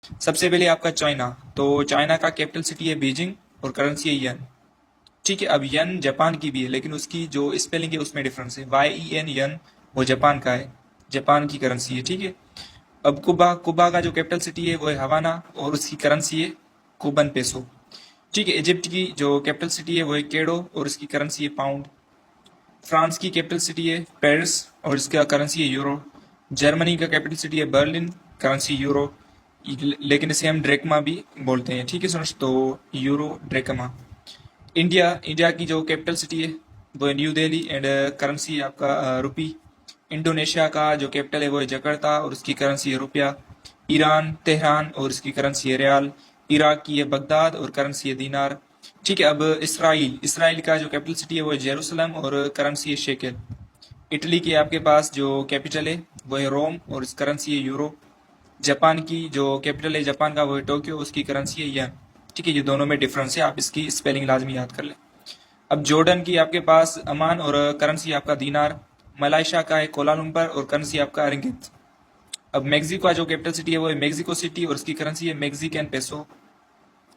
सबसे पहले आपका चाइना, तो चाइना का कैपिटल सिटी है बीजिंग और करेंसी है यन। ठीक है, अब यन जापान की भी है लेकिन उसकी जो स्पेलिंग है उसमें डिफरेंस है, YEN यन, वो जापान का है, जापान की करेंसी है। ठीक है, अब कुबा, कुबा का जो कैपिटल सिटी है वो है हवाना और उसकी करेंसी है कुबन पेसो। ठीक है, इजिप्ट की जो कैपिटल सिटी है वो है केडो और इसकी करेंसी है पाउंड। फ्रांस की कैपिटल सिटी है पेरिस और इसका करेंसी है यूरो। जर्मनी का कैपिटल सिटी है बर्लिन, करेंसी यूरो, लेकिन इसे हम ड्रेकमा भी बोलते हैं। ठीक है सर, तो यूरो ड्रेकमा। इंडिया, इंडिया की जो कैपिटल सिटी है वो है न्यू दिल्ली एंड करेंसी है आपका रुपी। इंडोनेशिया का जो कैपिटल है वो है जकार्ता और उसकी करेंसी है रुपया। ईरान तेहरान और इसकी करेंसी है रियाल। इराक की है बगदाद और करेंसी है दीनार। ठीक है, अब इसराइल, इसराइल का जो कैपिटल सिटी है वो है जेरूसलम और करेंसी है शेकेल। इटली की आपके पास जो कैपिटल है वो है रोम और इस करेंसी है यूरो। जापान की जो कैपिटल है जापान का वो है टोक्यो, उसकी करेंसी है येन। ठीक है, ये दोनों में डिफरेंस है, आप इसकी स्पेलिंग लाजमी याद कर लें। अब जॉर्डन की आपके पास अमान और करेंसी आपका दीनार। मलाइशिया का है कोलालंपुर और करेंसी आपका रिंगित। अब मेक्सिको का जो कैपिटल सिटी है वो है मेक्सिको सिटी और उसकी करेंसी है मेक्सिकन पेसो।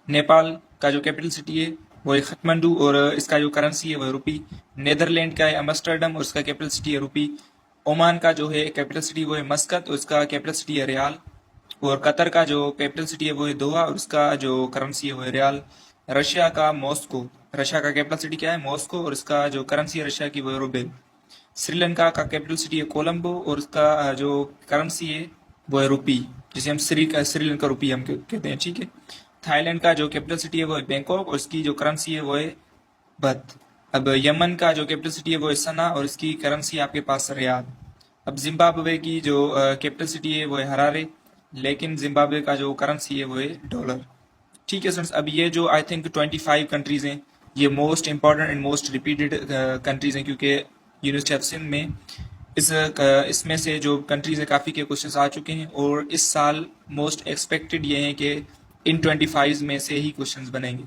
नेपाल का जो कैपिटल सिटी है वो है काठमांडू और इसका जो करेंसी है वो है रुपी। नेदरलैंड का है अमस्टरडम और उसका कैपिटल सिटी है रुपी। ओमान का जो है कैपिटल सिटी वो है मस्कत और उसका कैपिटल सिटी है रियाल। और कतर का जो कैपिटल सिटी है वो है दोहा और उसका जो करेंसी है वो है रियाल। रशिया का मॉस्को, रशिया का कैपिटल सिटी क्या है मॉस्को और इसका जो करेंसी है रशिया की वो है रूबेल। श्रीलंका का कैपिटल सिटी है कोलंबो और उसका जो करेंसी है वो है रुपी, जिसे हम श्रीलंका रुपी हम कहते हैं। ठीक है, थाईलैंड का जो कैपिटल सिटी है वो है बैंकॉक और इसकी जो करेंसी है वो है बत। अब यमन का जो कैपिटल सिटी है वो है सना और इसकी करेंसी आपके पास रियाल। अब जिम्बाब्वे की जो कैपिटल सिटी है वो है हरारे, लेकिन जिम्बाब्वे का जो करेंसी है वो है डॉलर। ठीक है फ्रेंड्स, अब ये जो आई थिंक 25 कंट्रीज हैं, ये most important and most repeated countries हैं, क्योंकि यूनिवर्सिटी ऑफ सिंध में इसमें से जो कंट्रीज है काफ़ी के क्वेश्चंस आ चुके हैं और इस साल मोस्ट एक्सपेक्टेड ये हैं कि इन 25 में से ही क्वेश्चंस बनेंगे।